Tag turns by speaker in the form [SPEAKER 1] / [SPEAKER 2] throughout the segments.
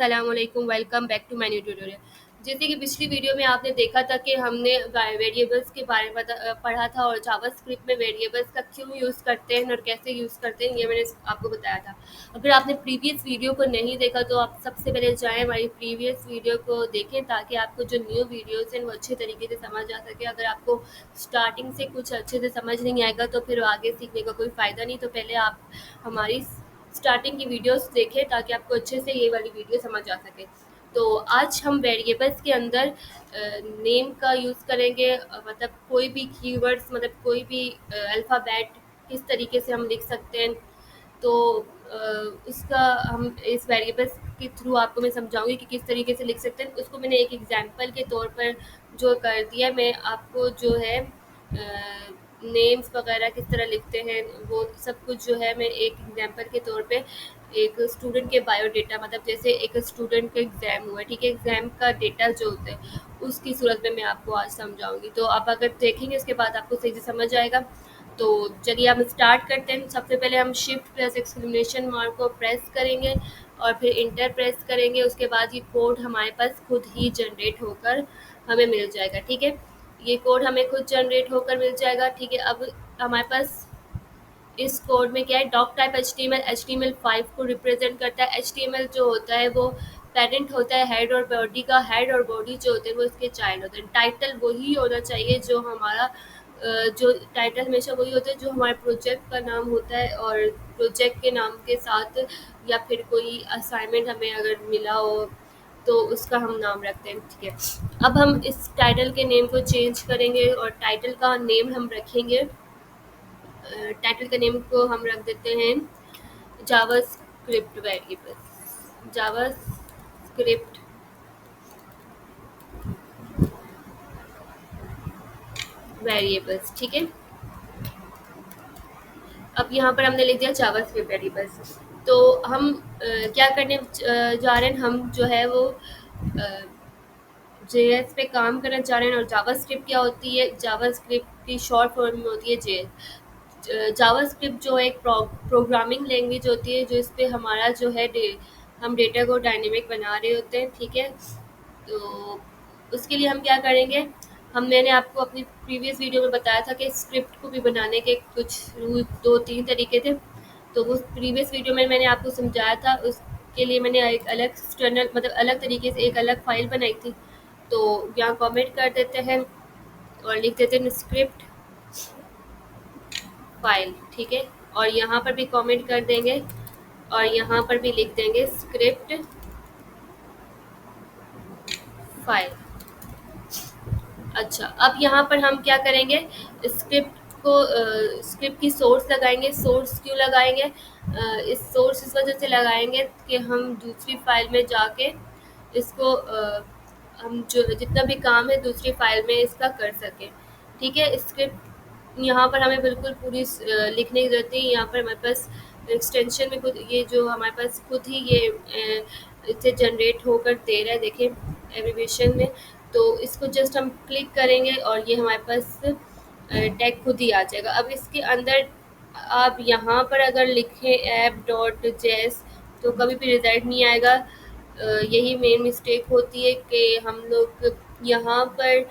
[SPEAKER 1] अस्सलाम वालेकुम, welcome back to my new tutorial. जैसे कि पिछली वीडियो में आपने देखा था कि हमने वेरिएबल्स के बारे में पढ़ा था और जावास्क्रिप्ट में वेरिएबल्स का क्यों यूज़ करते हैं और कैसे यूज़ करते हैं, ये मैंने आपको बताया था। अगर आपने प्रीवियस वीडियो को नहीं देखा तो आप सबसे पहले जाएँ हमारी प्रीवियस वीडियो को देखें, ताकि आपको जो न्यू वीडियोज़ हैं वो अच्छे तरीके से समझ आ सके। अगर आपको स्टार्टिंग से कुछ अच्छे से समझ नहीं आएगा तो फिर आगे सीखने का कोई फ़ायदा नहीं। तो पहले आप हमारी स्टार्टिंग की वीडियोस देखें ताकि आपको अच्छे से ये वाली वीडियो समझ आ सके। तो आज हम वेरिएबल्स के अंदर नेम का यूज़ करेंगे, मतलब कोई भी कीवर्ड्स, मतलब कोई भी अल्फ़ाबेट किस तरीके से हम लिख सकते हैं। तो उसका हम इस वेरिएबल्स के थ्रू आपको मैं समझाऊंगी कि किस तरीके से लिख सकते हैं। उसको मैंने एक एग्जांपल के तौर पर जो कर दिया, मैं आपको जो है नेम्स वगैरह किस तरह लिखते हैं वो सब कुछ जो है मैं एक एग्जांपल के तौर पे एक स्टूडेंट के बायोडेटा, मतलब जैसे एक स्टूडेंट का एग्ज़ाम हुआ है, ठीक है, एग्ज़ाम का डेटा जो होता है उसकी सूरत में मैं आपको आज समझाऊंगी। तो आप अगर देखेंगे उसके बाद आपको सही से समझ आएगा। तो चलिए हम स्टार्ट करते हैं। सबसे पहले हम शिफ्ट प्लस एक्सक्लेमेशन मार्क को प्रेस करेंगे और फिर इंटर प्रेस करेंगे। उसके बाद ये कोड हमारे पास खुद ही जनरेट होकर हमें मिल जाएगा, ठीक है। ये कोड हमें खुद जनरेट होकर मिल जाएगा, ठीक है। अब हमारे पास इस कोड में क्या है, डॉक टाइप HTML5 को रिप्रेजेंट करता है। HTML जो होता है वो पेरेंट होता है हेड और बॉडी का। हेड और बॉडी जो होते हैं वो इसके चाइल्ड होते हैं। टाइटल वही होना चाहिए जो हमारा जो टाइटल हमेशा वही होता है जो हमारे प्रोजेक्ट का नाम होता है, और प्रोजेक्ट के नाम के साथ या फिर कोई असाइनमेंट हमें अगर मिला हो तो उसका हम नाम रखते हैं, ठीक है। अब हम इस टाइटल के नेम को चेंज करेंगे और टाइटल का नेम हम रखेंगे, टाइटल का नेम को हम रख देते हैं जावास्क्रिप्ट वेरिएबल्स, जावास्क्रिप्ट वेरिएबल्स, ठीक है। अब यहाँ पर हमने लिख दिया जावास्क्रिप्ट वेरिएबल्स। तो हम क्या करने जा रहे हैं, हम जो है वो जेएस पे काम करना चाह रहे हैं। और जावास्क्रिप्ट क्या होती है, जावास्क्रिप्ट की शॉर्ट फॉर्म में होती है जेएस। जावास्क्रिप्ट जो एक प्रोग्रामिंग लैंग्वेज होती है, जो इस पे हमारा जो है हम डेटा को डायनेमिक बना रहे होते हैं, ठीक है। तो उसके लिए हम क्या करेंगे, मैंने आपको अपनी प्रीवियस वीडियो में बताया था कि स्क्रिप्ट को भी बनाने के कुछ दो तीन तरीके थे। तो वो प्रीवियस वीडियो में मैंने आपको समझाया था। उसके लिए मैंने एक अलग एक्सटर्नल, मतलब अलग तरीके से एक अलग फाइल बनाई थी। तो यहाँ कमेंट कर देते हैं और लिख देते हैं स्क्रिप्ट फाइल, ठीक है। और यहाँ पर भी कमेंट कर देंगे और यहाँ पर भी लिख देंगे स्क्रिप्ट फाइल। अच्छा, अब यहाँ पर हम क्या करेंगे, स्क्रिप्ट को स्क्रिप्ट की सोर्स लगाएंगे। सोर्स क्यों लगाएंगे, इस सोर्स इस वजह से लगाएंगे कि हम दूसरी फाइल में जाके इसको हम जो जितना भी काम है दूसरी फाइल में इसका कर सकें, ठीक है। स्क्रिप्ट यहाँ पर हमें बिल्कुल पूरी लिखने की जरूरत नहीं। यहाँ पर हमारे पास एक्सटेंशन में खुद ये जो हमारे पास खुद ही ये इससे जनरेट होकर दे रहा है, देखें एब्रिविएशन में। तो इसको जस्ट हम क्लिक करेंगे और ये हमारे पास टैग खुद ही आ जाएगा। अब इसके अंदर आप यहाँ पर अगर लिखें app.js तो कभी भी रिजल्ट नहीं आएगा। यही मेन मिस्टेक होती है कि हम लोग यहाँ पर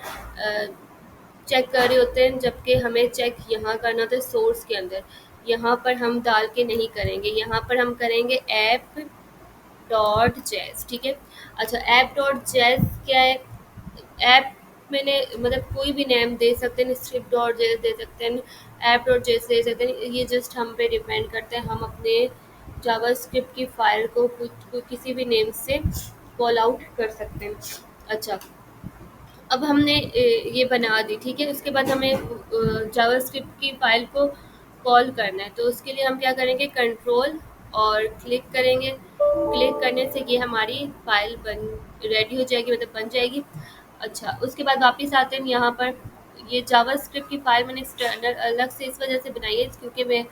[SPEAKER 1] चेक कर रहे होते हैं, जबकि हमें चेक यहाँ करना होता है सोर्स के अंदर। यहाँ पर हम डाल के नहीं करेंगे, यहाँ पर हम करेंगे app.js, ठीक है। अच्छा, app.js क्या है, ऐप मैंने मतलब कोई भी नेम दे सकते हैं, स्क्रिप्ट डॉट जेस दे सकते हैं, ऐप डॉट जेस दे सकते हैं। ये जस्ट हम पे डिपेंड करते हैं, हम अपने जावास्क्रिप्ट की फाइल को किसी भी नेम से कॉल आउट कर सकते हैं। अच्छा, अब हमने ये बना दी, ठीक है। उसके बाद हमें जावास्क्रिप्ट की फाइल को कॉल करना है। तो उसके लिए हम क्या करेंगे, कंट्रोल और क्लिक करेंगे। क्लिक करने से ये हमारी फाइल बन रेडी हो जाएगी, मतलब बन जाएगी। अच्छा, उसके बाद वापस आते हैं यहाँ पर। ये जावास्क्रिप्ट की फाइल मैंने एक्सटर्नल अलग से इस वजह से बनाई है क्योंकि मैं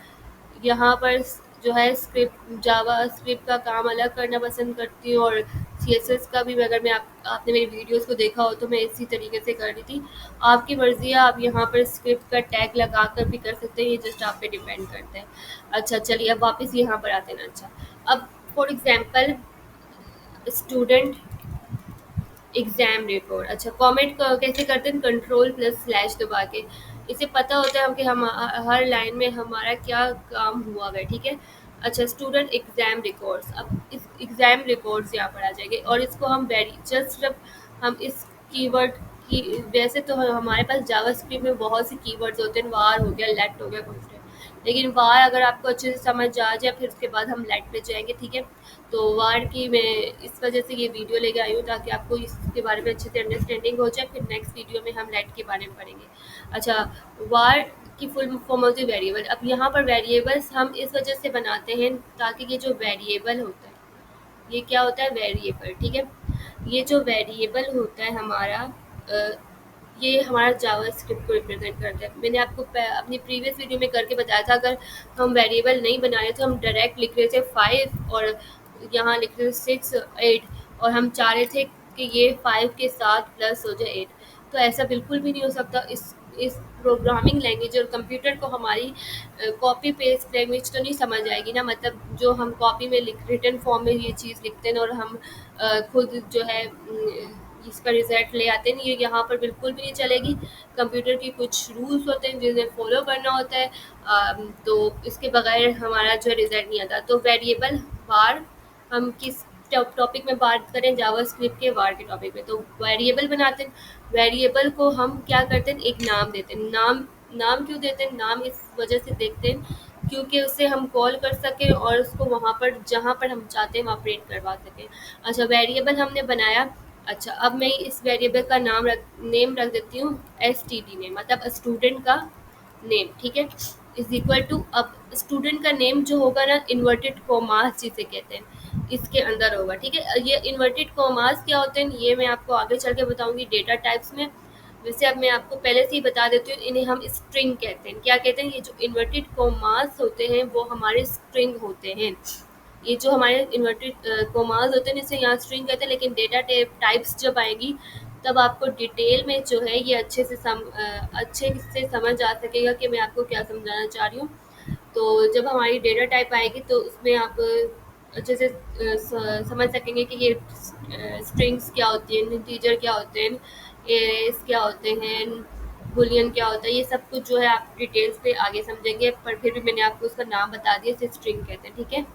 [SPEAKER 1] यहाँ पर जो है स्क्रिप्ट जावास्क्रिप्ट का काम अलग करना पसंद करती हूँ, और सीएसएस का भी अगर मैं आपने मेरी वीडियोस को देखा हो तो मैं इसी तरीके से कर रही थी। आपकी मर्ज़ी है, आप यहाँ पर स्क्रिप्ट का टैग लगा कर भी कर सकते हैं, ये जस्ट आप पे डिपेंड करता है। अच्छा चलिए, अब वापस यहाँ पर आते हैं ना। अच्छा, अब for example student exam report. अच्छा, कमेंट कैसे करते हैं? कंट्रोल प्लस स्लैश दबा के। इसे पता होता है कि हम हर लाइन में हमारा क्या काम हुआ है, ठीक है। अच्छा, स्टूडेंट एग्जाम रिकॉर्ड्स। अब इस एग्जाम रिकॉर्ड्स यहाँ पर आ जाएंगे और इसको हम वेरी जस्ट जब हम इस कीवर्ड की, वैसे तो हमारे पास जावास्क्रिप्ट में बहुत से कीवर्ड्स होते हैं, वार हो गया, लेट हो गया, कुछ, लेकिन वार अगर आपको अच्छे से समझ आ जाए फिर उसके बाद हम लेट पे जाएंगे, ठीक है। तो वार की मैं इस वजह से ये वीडियो लेके आई हूँ ताकि आपको इसके बारे में अच्छे से अंडरस्टैंडिंग हो जाए, फिर नेक्स्ट वीडियो में हम लेट के बारे में पढ़ेंगे। अच्छा, वार की फुल फॉर्म होती है वेरिएबल। अब यहाँ पर वेरिएबल्स हम इस वजह से बनाते हैं ताकि ये जो वेरिएबल होता है, ये क्या होता है? वेरिएबल, ठीक है। ये जो वेरिएबल होता है हमारा, अ, ये हमारा जावास्क्रिप्ट को रिप्रेजेंट करता है। मैंने आपको अपनी प्रीवियस वीडियो में करके बताया था, अगर हम वेरिएबल नहीं बना रहे तो हम डायरेक्ट लिख रहे थे 5 और यहाँ लिख रहे थे 6 8, और हम चाह रहे थे कि ये 5 के साथ प्लस हो जाए 8। तो ऐसा बिल्कुल भी नहीं हो सकता। इस प्रोग्रामिंग लैंग्वेज और कंप्यूटर को हमारी कॉपी पेस्ट लैंग्वेज तो नहीं समझ आएगी ना। मतलब जो हम कॉपी में रिटन फॉर्म में ये चीज़ लिखते हैं और हम खुद जो है इसका रिजल्ट ले आते हैं, ये यहाँ पर बिल्कुल भी नहीं चलेगी। कंप्यूटर की कुछ रूल्स होते हैं जिन्हें फॉलो करना होता है, तो इसके बगैर हमारा जो रिजल्ट नहीं आता। तो वेरिएबल वार, हम किस टॉपिक में बात करें? जावास्क्रिप्ट के वार के टॉपिक में। तो वेरिएबल बनाते हैं, वेरिएबल को हम क्या करते हैं? एक नाम देते हैं। नाम क्यों देते हैं? नाम इस वजह से देखते हैं क्योंकि उसे हम कॉल कर सकें और उसको वहाँ पर जहाँ पर हम चाहते हैं वहाँ प्रिंट करवा सकें। अच्छा, वेरिएबल हमने बनाया। अच्छा, अब मैं इस वेरिएबल का नेम रख देती हूँ STD नेम, मतलब स्टूडेंट का नेम, ठीक है। इज इक्वल टू, अब स्टूडेंट का नेम जो होगा ना, इन्वर्टेड कोमास जिसे कहते हैं, इसके अंदर होगा, ठीक है। ये इन्वर्टेड कोमास क्या होते हैं ये मैं आपको आगे चल के बताऊंगी डेटा टाइप्स में। वैसे अब मैं आपको पहले से ही बता देती हूँ, इन्हें हम स्ट्रिंग कहते हैं। क्या कहते हैं? ये जो इन्वर्टेड कोमास होते हैं वो हमारे स्ट्रिंग होते हैं। ये जो हमारे इन्वर्टेड कोमास होते हैं इसे यहाँ स्ट्रिंग कहते हैं, लेकिन डेटा टाइप्स जब आएगी तब आपको डिटेल में जो है ये अच्छे से समझ आ सकेगा कि मैं आपको क्या समझाना चाह रही हूँ। तो जब हमारी डेटा टाइप आएगी तो उसमें आप अच्छे से समझ सकेंगे कि ये स्ट्रिंग्स क्या होती हैं, इंटीजर क्या होते हैं, एरेस क्या होते हैं, बुलियन क्या होता है, ये सब कुछ जो है आप डिटेल्स पे आगे समझेंगे। पर फिर भी मैंने आपको उसका नाम बता दिया, इसे स्ट्रिंग कहते हैं, ठीक है।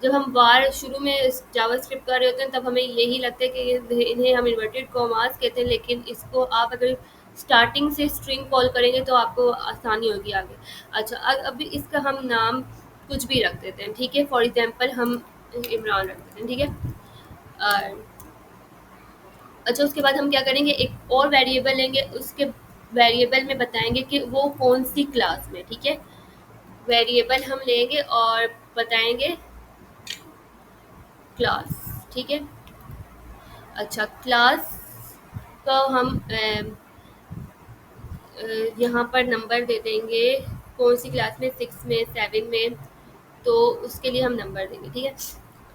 [SPEAKER 1] जब हम वार शुरू में जावास्क्रिप्ट कर रहे होते हैं तब हमें यही लगता है कि इन्हें हम इन्वर्टेड कॉमास कहते हैं, लेकिन इसको आप अगर स्टार्टिंग से स्ट्रिंग कॉल करेंगे तो आपको आसानी होगी आगे। अच्छा, अभी इसका हम नाम कुछ भी रख देते हैं, ठीक है। फॉर एग्जांपल हम इमरान रख देते हैं, ठीक है। अच्छा, उसके बाद हम क्या करेंगे? एक और वेरिएबल लेंगे, उसके वेरिएबल में बताएंगे कि वो कौन सी क्लास में, ठीक है। वेरिएबल हम लेंगे और बताएंगे क्लास, ठीक है। अच्छा, क्लास का हम यहाँ पर नंबर दे देंगे, कौन सी क्लास में, 6 में, 7 में, तो उसके लिए हम नंबर देंगे, ठीक है।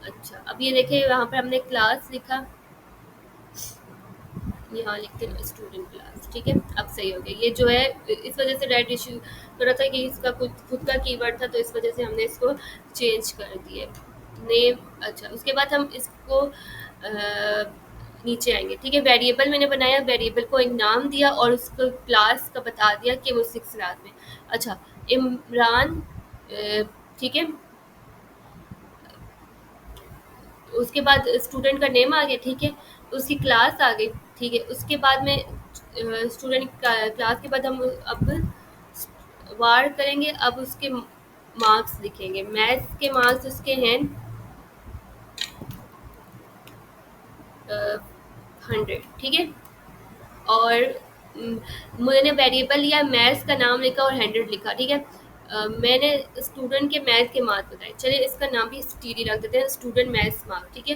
[SPEAKER 1] अच्छा, अब ये देखिए यहाँ पर हमने क्लास लिखा, यहाँ लिखते हैं स्टूडेंट क्लास, ठीक है। अब सही हो गया। ये जो है इस वजह से रेड इशू कर रहा था कि इसका खुद का कीवर्ड था, तो इस वजह से हमने इसको चेंज कर दिए नेम। अच्छा, उसके बाद हम इसको नीचे आएंगे, ठीक है। वेरिएबल मैंने बनाया, वेरिएबल को एक नाम दिया और उसको क्लास का बता दिया कि वो 6 क्लास में। अच्छा, इमरान, ठीक है। उसके बाद स्टूडेंट का नेम आ गया, ठीक है। उसकी क्लास आ गई, ठीक है। उसके बाद में स्टूडेंट क्लास के बाद हम अब वार करेंगे। अब उसके मार्क्स लिखेंगे। मैथ्स के मार्क्स उसके हैं 100, ठीक है। और मैंने वेरिएबल लिया, मैथ्स का नाम लिखा और 100 लिखा, ठीक है। मैंने स्टूडेंट के मैथ के मार्क्स बताए, चलिए इसका नाम भी स्टीडी रख देते हैं, स्टूडेंट मैथ्स मार्क्स, ठीक है।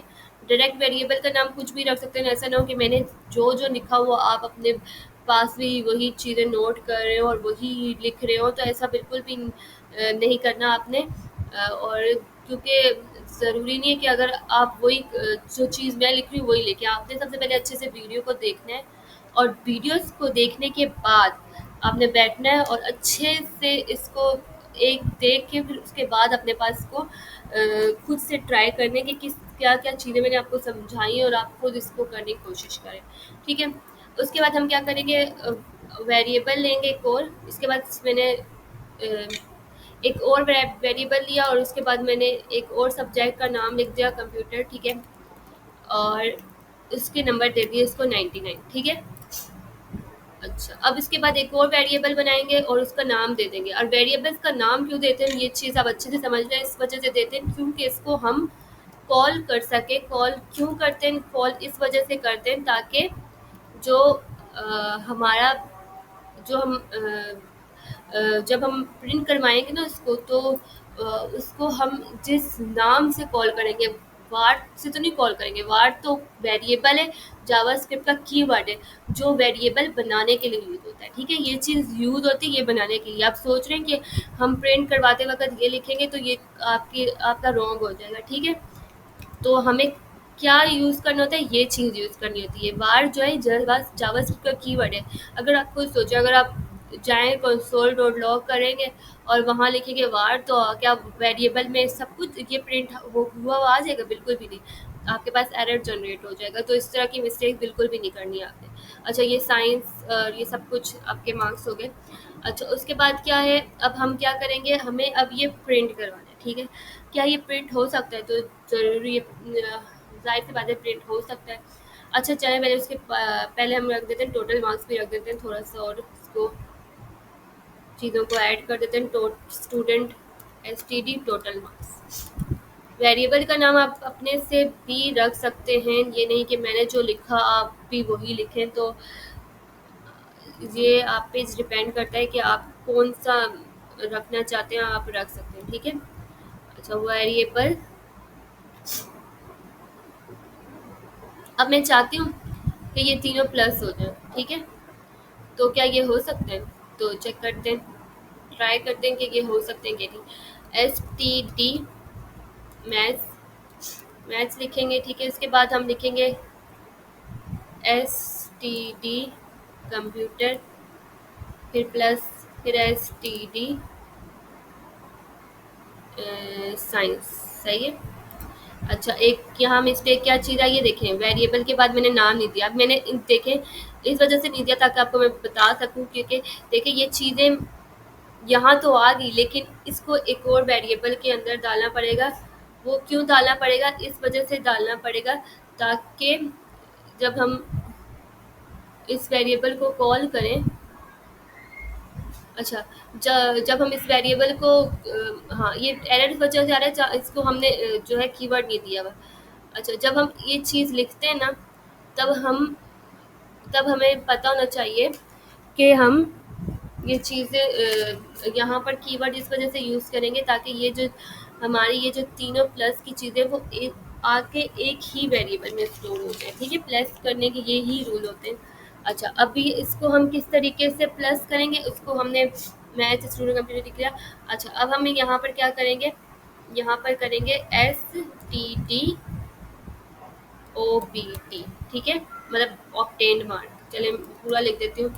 [SPEAKER 1] डायरेक्ट वेरिएबल का नाम कुछ भी रख सकते हैं, ऐसा ना हो कि मैंने जो जो लिखा हुआ आप अपने पास भी वही चीज़ें नोट कर रहे हो और वही लिख रहे हो, तो ऐसा बिल्कुल भी नहीं करना आपने। और क्योंकि ज़रूरी नहीं है कि अगर आप वही जो चीज़ मैं लिख रही हूँ वही लिखें। आपने सबसे पहले अच्छे से वीडियो को देखना है और वीडियोस को देखने के बाद आपने बैठना है और अच्छे से इसको एक देख के फिर उसके बाद अपने पास को खुद से ट्राई करने की क्या-क्या चीज़ें मैंने आपको समझाई हैं और आप खुद इसको करने की कोशिश करें, ठीक है? उसके बाद हम क्या करेंगे, वेरिएबल लेंगे एक और, इसके बाद मैंने एक और वेरिएबल लिया और उसके बाद मैंने एक और सब्जेक्ट का नाम लिख दिया कंप्यूटर, ठीक है? और उसके नंबर दे दिए इसको 99, ठीक है? अच्छा, अब इसके बाद एक और वेरिएबल बनाएँगे और उसका नाम दे देंगे, और वेरिएबल्स का नाम क्यों देते हैं ये चीज़ आप अच्छे से समझ लें, इस वजह से देते हैं क्योंकि इसको हम कॉल कर सकें। कॉल क्यों करते हैं? कॉल इस वजह से करते हैं ताकि जो हमारा जो हम जब हम प्रिंट करवाएँगे ना उसको, तो उसको हम जिस नाम से कॉल करेंगे, वार से तो नहीं कॉल करेंगे, वार तो वेरिएबल है, जावास्क्रिप्ट का कीवर्ड है, जो वेरिएबल बनाने के लिए यूज़ होता है, ठीक है? ये चीज़ यूज़ होती है ये बनाने के लिए। आप सोच रहे हैं कि हम प्रिंट करवाते वक़्त ये लिखेंगे तो ये आपका रॉन्ग हो जाएगा, ठीक है? तो हमें क्या यूज़ करना होता है, ये चीज़ यूज़ करनी होती है। वार जो है जावास्क्रिप्ट का कीवर्ड है। अगर आप खुद सोचें, अगर आप जाएँ कंसोल डॉट लॉग करेंगे और वहाँ लिखेंगे वार, तो क्या वेरिएबल में सब कुछ ये प्रिंट हुआ आ जाएगा? बिल्कुल भी नहीं। आपके पास एरर जनरेट हो जाएगा, तो इस तरह की मिस्टेक बिल्कुल भी नहीं करनी है आपने। अच्छा, ये साइंस ये सब कुछ आपके मार्क्स हो गए। अच्छा, उसके बाद क्या है, अब हम क्या करेंगे, हमें अब ये प्रिंट करवाना है, ठीक है? क्या ये प्रिंट हो सकता है? तो ज़रूरी ज़ाहिर सी बात है प्रिंट हो सकता है। अच्छा चलें, पहले उसके पहले हम रख देते हैं टोटल मार्क्स भी रख देते हैं थोड़ा-सा, और उसको चीज़ों को ऐड कर देते हैं, student STD total marks. Variable का नाम आप अपने से भी रख सकते हैं, ये नहीं कि मैंने जो लिखा आप भी वही लिखें, तो ये आप पे डिपेंड करता है कि आप कौन-सा रखना चाहते हैं, आप रख सकते हैं, ठीक है? अच्छा, वेरिएबल अब मैं चाहती हूँ कि ये तीनों प्लस हो जाएँ, ठीक है? तो क्या ये हो सकते हैं? तो चेक करते हैं, ट्राई करते हैं कि ये हो सकते हैं कि नहीं। एसटीडी मैथ्स लिखेंगे, ठीक है? इसके बाद हम लिखेंगे एसटीडी कंप्यूटर, फिर प्लस, फिर एसटीडी साइंस, सही है? अच्छा, एक यहाँ मिस्टेक क्या चीज़ आई ये देखें, वेरिएबल के बाद मैंने नाम नहीं दिया। अब मैंने देखें इस वजह से नहीं दिया ताकि आपको मैं बता सकूँ, क्योंकि देखिए ये चीज़ें यहाँ तो आ गई, लेकिन इसको एक और वेरिएबल के अंदर डालना पड़ेगा। वो क्यों डालना पड़ेगा? इस वजह से डालना पड़ेगा ताकि जब हम इस वेरिएबल को कॉल करें, अच्छा, जब हम इस वेरिएबल को हाँ, ये एरर इस वजह से आ रहा है, इसको हमने जो है कीवर्ड नहीं दिया हुआ। अच्छा, जब हम ये चीज़ लिखते हैं ना, तब हम तब हमें पता होना चाहिए कि हम ये चीज़ें यहाँ पर कीवर्ड इस वजह से यूज़ करेंगे ताकि ये जो तीनों प्लस की चीज़ें वो आके एक ही वेरिएबल में स्टोर होते हैं, ठीक है? प्लस करने के ये ही रूल होते हैं। अच्छा, अभी इसको हम किस तरीके से प्लस करेंगे, उसको हमने मैथ स्टूडेंट कंप्यूटर लिख लिया। अच्छा, अब हम यहाँ पर क्या करेंगे, यहाँ पर करेंगे STD OBT, ठीक है? मतलब ऑब्टेन्ड मार्क। चलिए पूरा लिख देती हूँ।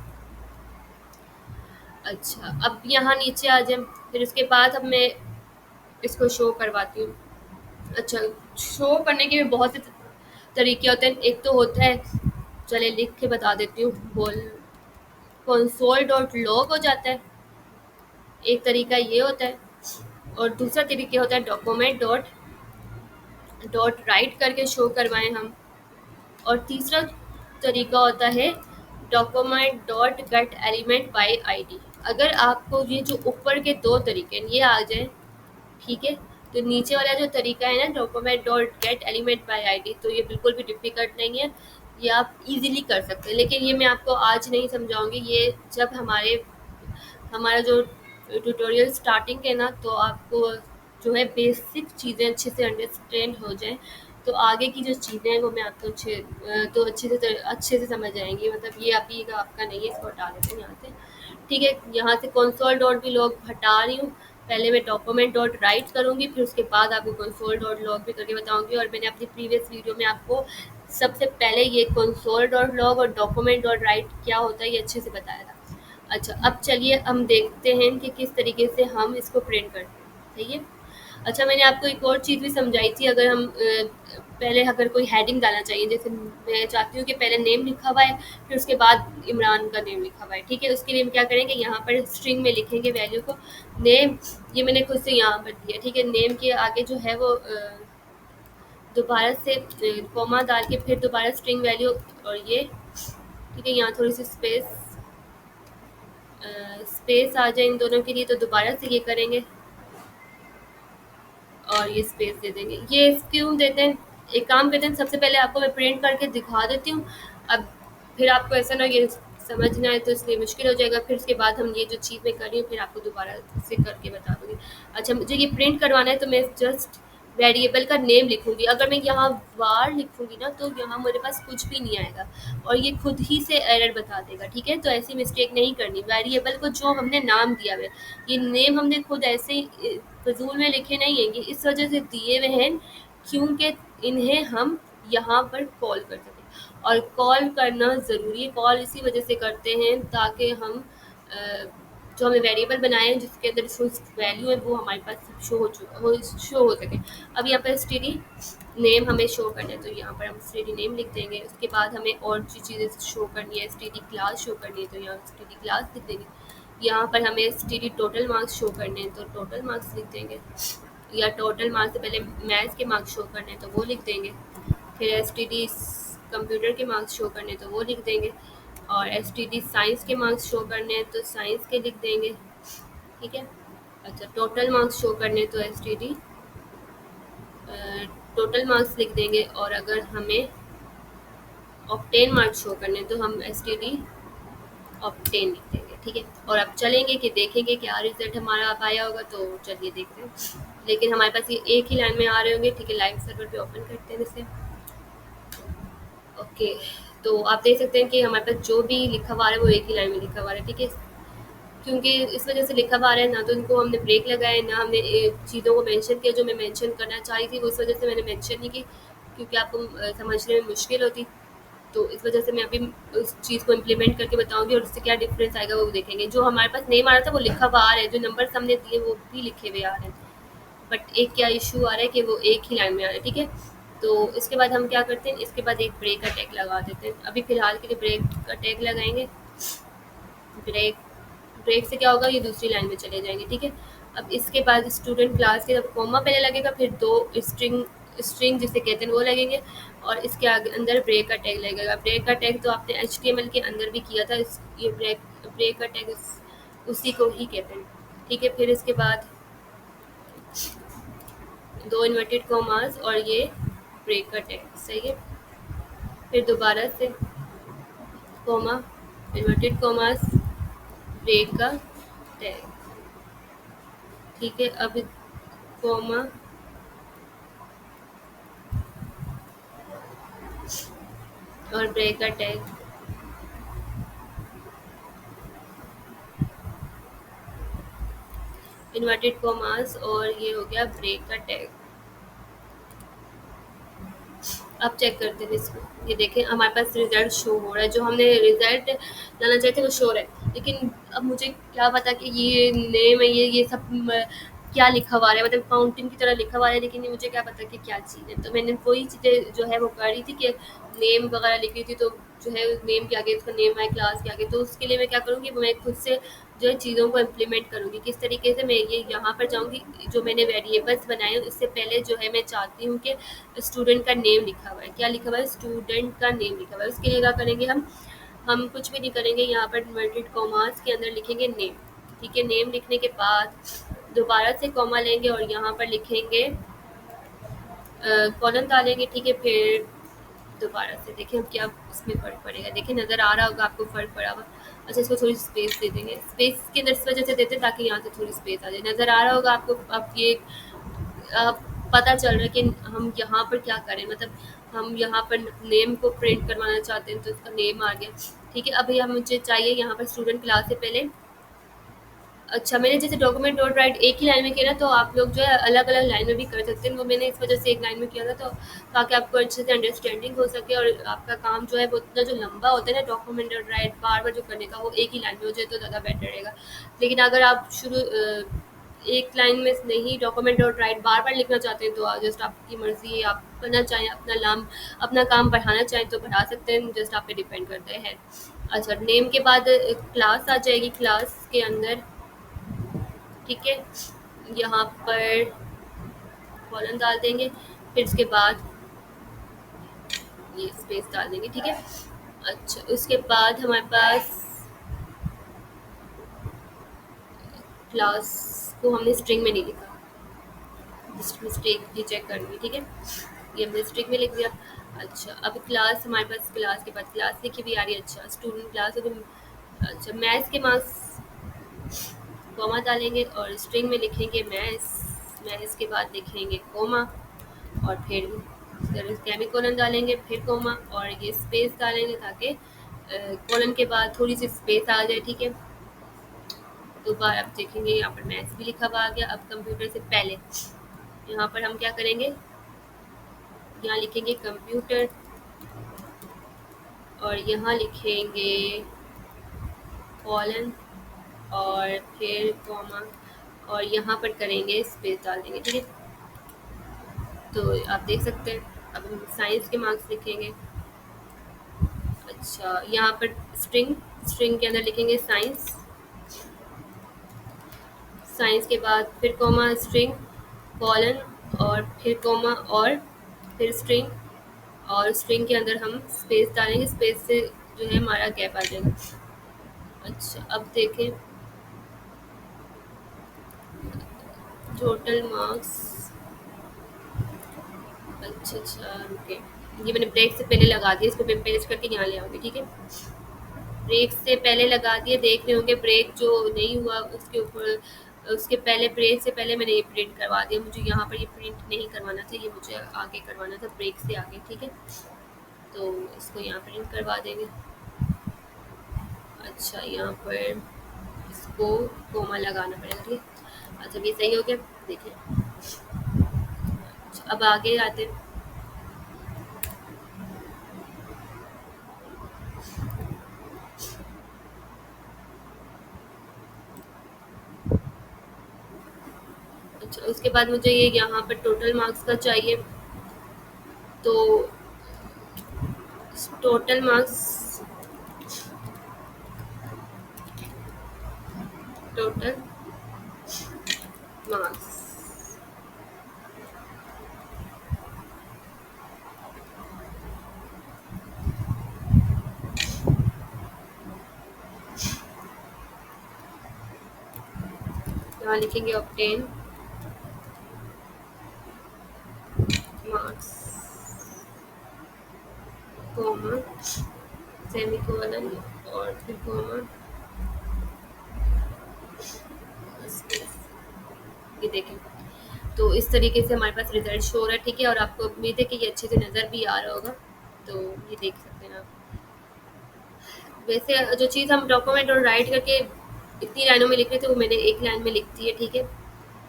[SPEAKER 1] अच्छा, अब यहाँ नीचे आ जाएँ, फिर उसके बाद अब मैं इसको शो करवाती हूँ। अच्छा, शो करने के भी बहुत से तरीके होते हैं। एक तो होता है, चलिए लिख के बता देती हूँ, बोल कंसोल डॉट लॉग हो जाता है, एक तरीका ये होता है, और दूसरा तरीका होता है डॉक्यूमेंट डॉट डॉट राइट करके शो करवाएं हम, और तीसरा तरीका होता है document dot gate element by ID. अगर आपको ये जो ऊपर के दो तरीके हैं ये आ जाए, ठीक है, तो नीचे वाला जो तरीका है ना document dot gate element by ID, तो ये बिल्कुल भी डिफिकल्ट नहीं है, ये आप इजीली कर सकते हैं। लेकिन ये मैं आपको आज नहीं समझाऊंगी, ये जब हमारा जो ट्यूटोरियल स्टार्टिंग है ना, तो आपको जो है बेसिक चीज़ें अच्छे से अंडरस्टैंड हो जाएं, तो आगे की जो चीज़ें हैं वो मैं आपको तो अच्छे से समझ आएंगी। मतलब ये अभी का आपका नहीं है, इसको हटा देते हैं यहाँ से, ठीक है? यहाँ से कंसोल डॉट भी लॉग हटा रही हूँ, पहले मैं डॉक्यूमेंट डॉट राइट करूँगी, फिर उसके बाद आपको कंसोल डॉट लॉग भी करके बताऊँगी। और मैंने अपनी प्रीवियस वीडियो में आपको सबसे पहले ये कंसोल डॉट लॉग और डॉक्यूमेंट डॉट राइट क्या होता है ये अच्छे से बताया था। अच्छा, अब चलिए हम देखते हैं कि किस तरीके से हम इसको प्रिंट करते हैं, सही है? अच्छा, मैंने आपको एक और चीज़ भी समझाई थी, अगर हम पहले अगर कोई हेडिंग डालना चाहिए, जैसे मैं चाहती हूँ कि पहले नेम लिखा हुआ है, फिर उसके बाद इमरान का नेम लिखा हुआ है, ठीक है? उसके लिए हम क्या करेंगे, यहाँ पर स्ट्रिंग में लिखेंगे वैल्यू को, नेम, ये मैंने खुद से यहाँ पर दिया, ठीक है? नेम के आगे जो है वो दोबारा से कॉमा डाल के फिर दोबारा स्ट्रिंग वैल्यू, और ये, ठीक है? यहाँ थोड़ी सी स्पेस आ जाए इन दोनों के लिए, तो दोबारा से ये करेंगे और ये स्पेस दे देंगे। ये क्यों देते हैं? एक काम करते हैं, सबसे पहले आपको मैं प्रिंट करके दिखा देती हूँ। अब फिर आपको ऐसा ना ये समझना है तो इसलिए मुश्किल हो जाएगा। फिर उसके बाद हम ये जो चीज़ मैं कर रही हूँ फिर आपको दोबारा से करके बता दूँगी। अच्छा, मुझे ये प्रिंट करवाना है तो मैं जस्ट वेरिएबल का नेम लिखूँगी। अगर मैं यहाँ var लिखूँगी ना तो यहाँ मेरे पास कुछ भी नहीं आएगा और ये खुद ही से एरर बता देगा, ठीक है? तो ऐसी मिस्टेक नहीं करनी। वेरिएबल को जो हमने नाम दिया हुआ है, ये नेम हमने खुद ऐसे ही फ़िज़ूल में लिखे नहीं हैं, ये इस वजह से दिए हुए हैं क्योंकि इन्हें हम यहाँ पर कॉल कर सकें। और कॉल करना ज़रूरी है, कॉल इसी वजह से करते हैं ताकि हम जो हमने वेरिएबल बनाए हैं जिसके अंदर जो वैल्यू है वो हमारे पास शो हो सके। अब यहाँ पर एसटीडी नेम हमें शो करना है तो यहाँ पर हम एसटीडी नेम लिख देंगे। उसके बाद हमें और जो चीज़ें शो करनी है, एसटीडी क्लास शो करनी है तो यहाँ एसटीडी क्लास लिख देंगे। यहाँ पर हमें एसटीडी टोटल मार्क्स शो करने हैं तो टोटल मार्क्स लिख देंगे, या टोटल मार्क्स से पहले मैथ्स के मार्क्स शो करने हैं तो वो लिख देंगे। फिर एसटीडी कंप्यूटर के मार्क्स शो करने हैं तो वो लिख देंगे, और एसटीडी साइंस के मार्क्स शो करने हैं तो साइंस के लिख देंगे, ठीक है? अच्छा, टोटल मार्क्स शो करने हैं तो एसटीडी टोटल मार्क्स लिख देंगे, और अगर हमें ऑब्टेन मार्क्स शो करने हैं तो हम एसटीडी ऑब्टेन लिख देंगे, ठीक है? और अब चलेंगे कि देखेंगे क्या रिजल्ट हमारा अब आया होगा, तो चलिए देखते हैं। लेकिन हमारे पास ये एक ही लाइन में आ रहे होंगे, ठीक है? लाइव सर्वर पे ओपन करते हैं इसे। ओके, तो आप देख सकते हैं कि हमारे पास जो भी लिखा हुआ है वो एक ही लाइन में लिखा हुआ है, ठीक है? क्योंकि इस वजह से लिखा हुआ है, ना तो इनको हमने ब्रेक लगाए, ना हमने चीज़ों को मेंशन किया जो मैं मेंशन करना चाह रही थी, वो इस वजह से मैंने मेंशन नहीं की, क्योंकि आपको समझने में मुश्किल होती। तो इस वजह से मैं अभी उस चीज़ को इम्प्लीमेंट करके बताऊंगी, और उससे क्या डिफरेंस आएगा वो देखेंगे। जो हमारे पास नेम आ रहा था वो लिखा हुआ आ रहा है, जो नंबर हमने दिए वो भी लिखे हुए आ रहे हैं, बट एक क्या इशू आ रहा है कि वो एक ही लाइन में आ रहा है, ठीक है? तो इसके बाद हम क्या करते हैं, इसके बाद एक ब्रेक का टैग लगा देते हैं। अभी फ़िलहाल के लिए ब्रेक का टैग लगाएंगे। ब्रेक ब्रेक से क्या होगा, ये दूसरी लाइन में चले जाएंगे, ठीक है? अब इसके बाद स्टूडेंट क्लास के जब कॉमा पहले लगेगा फिर दो स्ट्रिंग स्ट्रिंग जिसे कहते हैं वो लगेंगे, और इसके आगे अंदर ब्रेक का टैग लगेगा। ब्रेक का टैग तो आपने HTML के अंदर भी किया था, ये ब्रेक का टैग उसी को ही कहते हैं, ठीक है? फिर इसके बाद दो इन्वर्टेड कॉमास और ये ब्रेक का टैग, सही है? फिर दोबारा से कॉमा, इन्वर्टेड कॉमास, ब्रेक का टैग, ठीक है? अब कॉमा और ब्रेक का टैग, इन्वर्टेड कॉमास, और ये हो गया ब्रेक का टैग। अब चेक करते हैं इसको, ये देखें हमारे पास रिजल्ट शो हो रहा है, जो हमने रिजल्ट लाना चाहते थे वो शो हो रहा है। लेकिन अब मुझे क्या पता कि ये नेम है, ये सब क्या लिखा हुआ है, मतलब फाउंटेन की तरह लिखा हुआ है, लेकिन ये मुझे क्या पता कि क्या चीज़ है। तो मैंने वही चीज़ें जो है वो कर रही थी कि नेम वगैरह लिख रही थी, तो जो है नेम के आगे उसका नेम है क्लास के आगे, तो उसके लिए मैं क्या करूँगी, मैं खुद से जो है चीज़ों को इम्प्लीमेंट करूँगी। किस तरीके से, मैं ये यहाँ पर जाऊँगी, जो मैंने वेरिएबल्स बनाए हैं उससे पहले जो है मैं चाहती हूँ कि स्टूडेंट का नेम लिखा हुआ है, क्या लिखा हुआ है, स्टूडेंट का नेम लिखा हुआ है। उसके लिए क्या करेंगे, हम कुछ भी नहीं करेंगे, यहाँ पर इन्वर्टेड कॉमास के अंदर लिखेंगे नेम, ठीक है? नेम लिखने के बाद दोबारा से कॉमा लेंगे और यहाँ पर लिखेंगे कॉलन डालेंगे, ठीक है? फिर दोबारा से देखें अब क्या इसमें फ़र्क पड़ेगा, देखिए नज़र आ रहा होगा आपको फ़र्क पड़ा हुआ। अच्छा, इसको थोड़ी स्पेस दे देंगे, स्पेस के अंदर इस वजह से देते हैं ताकि यहाँ से थोड़ी स्पेस आ जाए, नज़र आ रहा होगा आपको। अब ये पता चल रहा है कि हम यहाँ पर क्या करें, मतलब हम यहाँ पर नेम को प्रिंट करवाना चाहते हैं तो इसका नेम आ गया, ठीक है? अभी हम मुझे चाहिए यहाँ पर स्टूडेंट क्लास से पहले। अच्छा, मैंने जैसे डॉक्यूमेंट डॉट राइट एक ही लाइन में किया ना, तो आप लोग जो है अलग अलग लाइन में भी कर सकते हैं, वो मैंने इस वजह से एक लाइन में किया था, तो ताकि आपको अच्छे से अंडरस्टैंडिंग हो सके और आपका काम जो है वो उतना जो लंबा होता है ना डॉक्यूमेंट डॉट राइट बार बार जो करने का, वो एक ही लाइन में हो जाए तो ज़्यादा बेटर रहेगा। लेकिन अगर आप एक लाइन में नहीं डॉक्यूमेंट और राइट बार बार लिखना चाहते हैं तो जस्ट आपकी मर्जी है, आप करना चाहें अपना काम बढ़ाना चाहें तो बढ़ा सकते हैं, जस्ट आप पे डिपेंड करते हैं। अच्छा, नेम के बाद क्लास आ जाएगी, क्लास के अंदर ठीक है यहाँ पर कॉलन डाल देंगे, फिर उसके बाद ये स्पेस डाल देंगे ठीक है। अच्छा, उसके बाद हमारे पास क्लास को हमने स्ट्रिंग में नहीं लिखा, जस्ट मिस्टेक ये चेक करनी ठीक है, ये हमने स्ट्रिंग में लिख दिया। अच्छा, अब क्लास हमारे पास, क्लास के बाद क्लास लिखी भी आ रही है। अच्छा, स्टूडेंट क्लास, अच्छा मैथ्स के मार्क्स कॉमा डालेंगे और स्ट्रिंग में लिखेंगे मैथ्स, मैथ्स के बाद लिखेंगे कॉमा और फिर सेमीकोलन डालेंगे, फिर कॉमा और ये स्पेस डालेंगे ताकि कॉलन के बाद थोड़ी सी स्पेस आ जाए ठीक है। दो बार आप देखेंगे यहाँ पर मैथ्स भी लिखा हुआ आ गया। अब कंप्यूटर से पहले यहाँ पर हम क्या करेंगे, यहाँ लिखेंगे कंप्यूटर और यहाँ लिखेंगे कॉलन और फिर कॉमा और यहाँ पर करेंगे स्पेस डाल देंगे ठीक है। तो आप देख सकते हैं अब हम साइंस के मार्क्स लिखेंगे। अच्छा, यहाँ पर स्ट्रिंग, स्ट्रिंग के अंदर लिखेंगे साइंस, साइंस के बाद फिर कॉमा स्ट्रिंग कॉलन और फिर कॉमा और फिर स्ट्रिंग और स्ट्रिंग के अंदर हम स्पेस डालेंगे, स्पेस से जो है हमारा गैप आ जाएगा। अच्छा, अब देखें टोटल मार्क्स। अच्छा रुके, ये मैंने ब्रेक से पहले लगा दिया, इसको मैं पेस्ट करके यहाँ ले आऊँगी ठीक है। ब्रेक से पहले लगा दिए, देख रहे होंगे ब्रेक जो नहीं हुआ उसके ऊपर, उसके पहले ब्रेक से पहले मैंने ये प्रिंट करवा दिया, मुझे यहाँ पर ये प्रिंट नहीं करवाना था, ये मुझे आगे करवाना था ब्रेक से आगे ठीक है। तो इसको यहाँ प्रिंट करवा देंगे। अच्छा, यहाँ पर इसको कोमा लगाना पड़ेगा ठीक है। अच्छा, ये सही हो गया देखिए। अच्छा, अब आगे आते हैं। अच्छा, उसके बाद मुझे ये यहाँ पर टोटल मार्क्स का चाहिए, तो टोटल मार्क्स, टोटल मार्क्स यहाँ लिखेंगे ऑब्टेन मार्क्स कॉमा सेमीकोलन और फिर कॉमा स्पेस, ये देखें। तो इस तरीके से हमारे पास रिजल्ट शो हो रहा है ठीक है, और आपको उम्मीद है कि ये अच्छे से नज़र भी आ रहा होगा, तो ये देख सकते हैं आप। वैसे जो चीज़ हम डॉक्यूमेंट और राइट करके इतनी लाइनों में लिख रहे थे वो मैंने एक लाइन में लिख दी है ठीक है।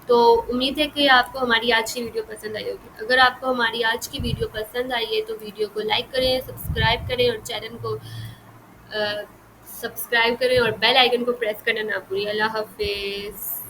[SPEAKER 1] तो उम्मीद है कि आपको हमारी आज की वीडियो पसंद आई होगी। अगर आपको हमारी आज की वीडियो पसंद आई है तो वीडियो को लाइक करें, सब्सक्राइब करें और चैनल को सब्सक्राइब करें और बेल आइकन को प्रेस करना ना भूलिए। अल्लाह हाफिज़।